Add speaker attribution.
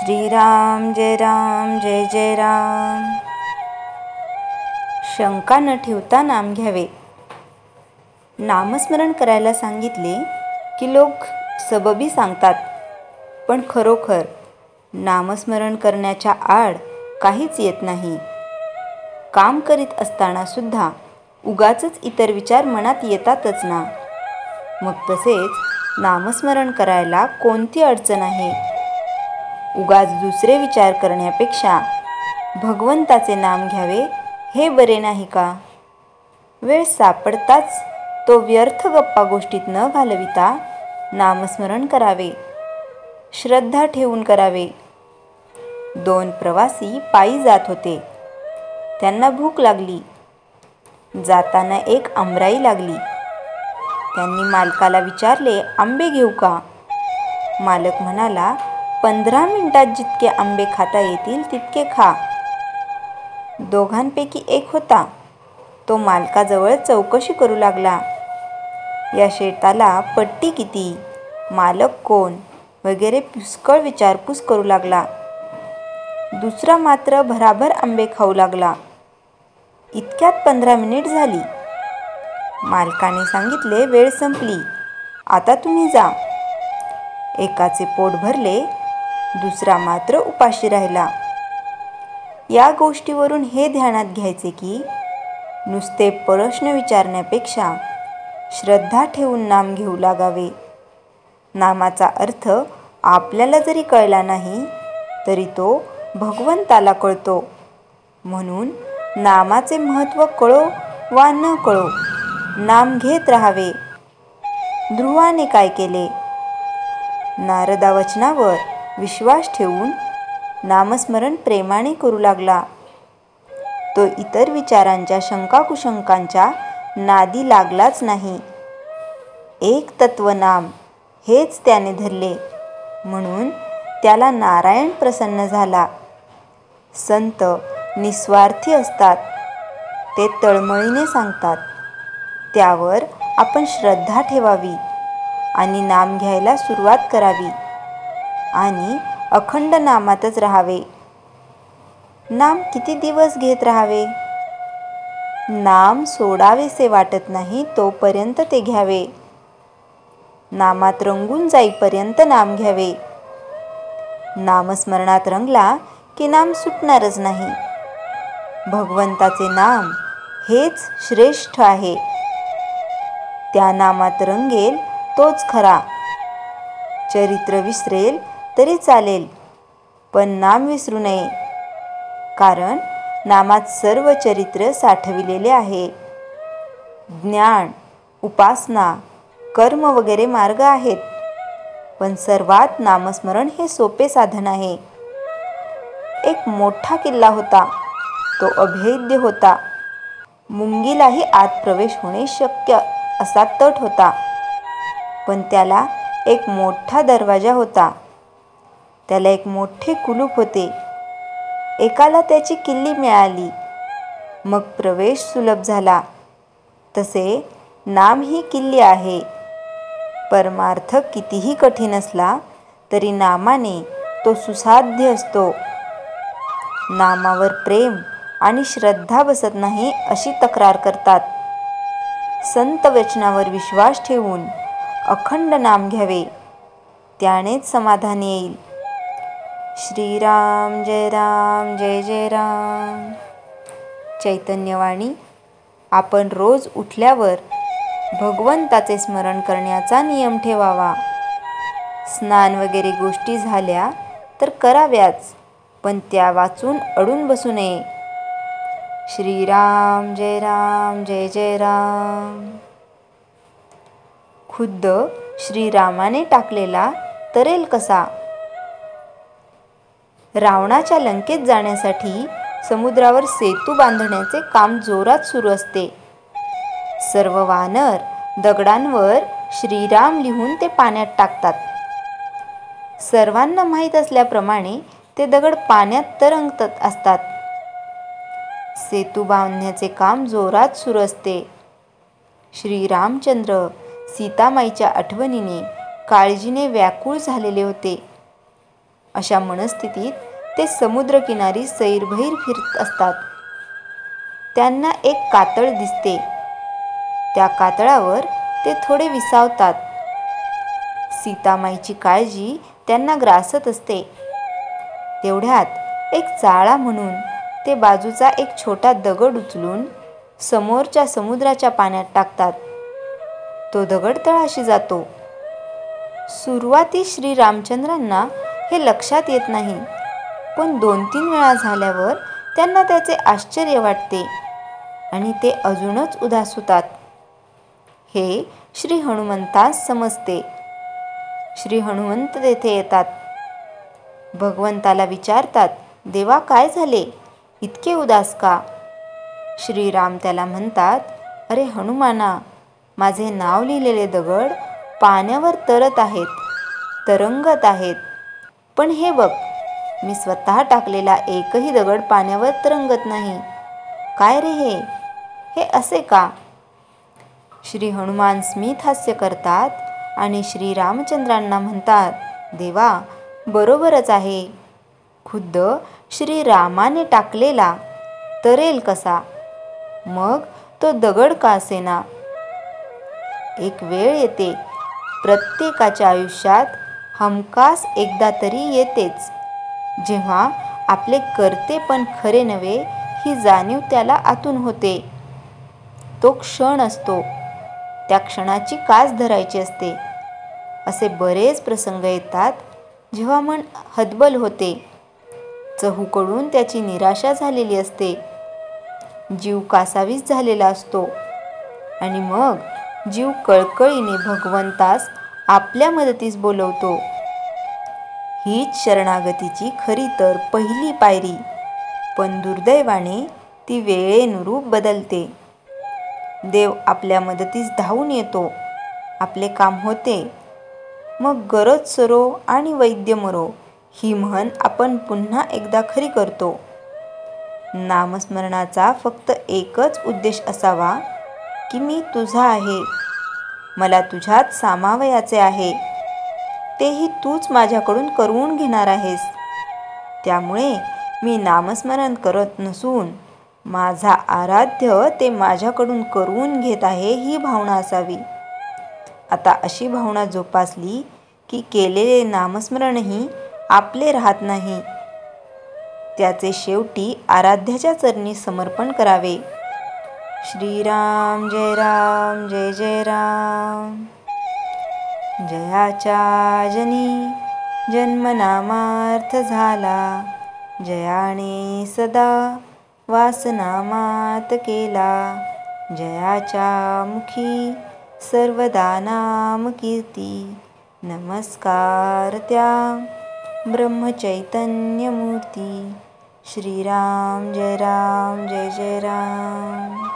Speaker 1: श्रीराम जय राम जय जय राम। शंका न ठेवता नाम घ्यावे। नामस्मरण करायला सांगितले की लोक सबबी सांगतात, पण खरोखर नामस्मरण करण्याच्या आड काहीच येत नाही। काम करीत असताना सुद्धा उगाचच इतर विचार मनात येतातच ना। मग तसेच नामस्मरण करायला कोणती अडचण आहे? उगाच दुसरे विचार करण्यापेक्षा भगवंताचे नाम घ्यावे हे बरे नाही का? वेळ सापडताच तो व्यर्थ गप्पा गोष्टीत न घालविता नामस्मरण करावे, श्रद्धा ठेवून करावे। 2 प्रवासी पायी जात होते। त्यांना भूक लागली। जाताना एक आंबराई लागली। त्यांनी मालकाला विचारले, आंबे घेऊ का? मालक म्हणाला, 15 मिनिटात जितके आंबे खाता येतील तितके खा। दोघांपैकी एक होता, तो मालकाजवळ चौकशी करू लागला। या शेताला पट्टी किती, मालक कोण वगैरे पुष्कळ विचारपूस करू लागला। दुसरा मात्र भराभर आंबे खाऊ लागला। इतक्यात 15 मिनिट झाली। मालकाने सांगितले, वेळ संपली, आता तुम्ही जा। एकाचे पोट भरले, दुसरा मात्र उपाशी राहिला। या गोष्टीवरून हे ध्यानात घ्यायचे की नुसते प्रश्न विचारण्यापेक्षा श्रद्धा ठेवून नाम घेऊ लागावे। नामाचा अर्थ आपल्याला जरी कळला नाही तरी तो भगवंताला कळतो। म्हणून नामाचे महत्त्व कळो वा न कळो, नाम घेत राहावे। ध्रुवाने काय केले? नारदावचनावर विश्वास ठेवून नामस्मरण प्रेमाने करू लागला। तो इतर विचारांच्या शंकाकुशंकांच्या नादी लागलाच नाही। एक तत्व नाम हेच त्याने धरले, म्हणून त्याला नारायण प्रसन्न झाला। संत निस्वार्थी असतात, ते तळमळीने सांगतात, त्यावर आपण श्रद्धा ठेवावी आणि नाम घ्यायला सुरुवात करावी आणि अखंड नामातच राहावे। नाम किती दिवस घेत राहावे? नाम सोडावेसे वाटत नाही तोपर्यंत ते घ्यावे। नामात रंगून जाईपर्यंत नाम घ्यावे। नामस्मरणात रंगला की नाम सुटणारच नाही। भगवंताचे नाम हेच श्रेष्ठ आहे। त्या नामात रंगेल तोच खरा। चरित्र विसरेल तरी चालेल, पण नाम विसरू नये, कारण नामात सर्व चरित्र साठविलेले आहे। ज्ञान, उपासना, कर्म वगैरे मार्ग आहेत, पण सर्वात नामस्मरण हे सोपे साधन आहे। एक मोठा किल्ला होता, तो अभेद्य होता। मुंगीलाही आत प्रवेश होणे शक्य असा तट होता, पण त्याला एक मोठा दरवाजा होता। त्याला एक मोठे कुलूप होते। एकाला त्याची किल्ली मिळाली, मग प्रवेश सुलभ झाला। तसे नाम ही किल्ली आहे। परमार्थ कितीही कठीण असला तरी नामाने तो सुसाध्य असतो। नामावर प्रेम आणि श्रद्धा बसत नाही अशी तक्रार करतात। संत वचनावर विश्वास ठेवून अखंड नाम घ्यावे, त्यानेच समाधान येईल। श्रीराम जय राम जय जय राम। चैतन्यवाणी। आपण रोज उठल्यावर भगवंताचे स्मरण करण्याचा नियम ठेवावा। स्नान वगैरे गोष्टी झाल्या तर कराव्याच, पण त्या वाचून अडून बसू नये। श्रीराम जय राम जय जय राम। खुद्द श्रीरामाने टाकलेला तरेल कसा? रावणाच्या लंकेत जाण्यासाठी समुद्रावर सेतू बांधण्याचे काम जोरात सुरू असते। सर्व वानर दगडांवर श्रीराम लिहून ते पाण्यात टाकतात। सर्वांना माहीत असल्याप्रमाणे ते दगड पाण्यात तरंगत असतात। सेतू बांधण्याचे काम जोरात सुरू असते। श्रीरामचंद्र सीतामाईच्या आठवणीने काळजीने व्याकुळ झालेले होते। अशा मनस्थितीत ते समुद्रकिनारी सैरभैर फिरत असतात. त्यांना एक कातळ दिसते. त्या कातळावर ते थोडे विसावतात. सीतामाईची काळजी त्यांना ग्रासत असते. तेवढ्यात एक चाळा म्हणून ते बाजूचा एक छोटा दगड उचलून समोरच्या समुद्राच्या पाण्यात टाकतात. तो दगड तळाशी जातो. सुरुवातीस श्रीरामचंद्रांना हे लक्षात येत नाही, पण 2-3 वेळा झाल्यावर त्यांना त्याचे आश्चर्य वाटते आणि ते अजूनच उदास होतात. हे श्री हनुमंतास समजते. श्री हनुमंत तेथे येतात. भगवंताला विचारतात, देवा काय झाले, इतके उदास का? श्रीराम त्याला म्हणतात, अरे हनुमाना, माझे नाव लिहिलेले दगड पाण्यावर तरत आहेत, तरंगत आहेत. पण हे बघ, मी स्वतः टाकलेला एकही दगड पाण्यावर तरंगत नाही. काय रे हे असे का? श्री हनुमान स्मित हास्य करतात आणि श्रीरामचंद्रांना म्हणतात, देवा बरोबरच आहे. खुद्द श्रीरामाने टाकलेला तरेल कसा? मग तो दगड का असेना? एक वेळ येते, प्रत्येकाच्या आयुष्यात हमखास एकदा तरी येतेच, जेव्हा आपले कर्तेपण खरे नव्हे ही जाणीव त्याला आतून होते. तो क्षण असतो. त्या क्षणाची कास धरायची असते. असे बरेच प्रसंग येतात जेव्हा मन हतबल होते. चहूकडून त्याची निराशा झालेली असते. जीव कासावीस झालेला असतो आणि मग जीव कळकळीने भगवंतास आपल्या मदतीस बोलवतो. हीच शरणागतीची खरी तर पहिली पायरी, पण दुर्दैवाने ती वेळेनुरूप बदलते. देव आपल्या मदतीस धावून येतो. आपले काम होते. मग गरज सरो आणि वैद्य मरो ही म्हण आपण पुन्हा एकदा खरी करतो. नामस्मरणाचा फक्त एकच उद्देश असावा की मी तुझा आहे, मला तुझ्यात सामावयाचे आहे. तेही तूच माझ्याकडून करवून घेणार आहेस. त्यामुळे मी नामस्मरण करत नसून माझा आराध्य ते माझ्याकडून करवून घेत आहे ही भावना असावी. आता अशी भावना जोपासली की केलेले नामस्मरणही आपले राहत नाही. त्याचे शेवटी आराध्याच्या चरणी समर्पण करावे. श्रीराम जय राम जय जय राम. जयाच्या जनी जन्मनामार्थ झाला, जयाने सदा वासनामात केला. जयाच्या मुखी सर्वदा नाम कीर्ती, नमस्कार त्या ब्रह्मचैतन्य मूर्ती. श्रीराम जय राम जय जय राम.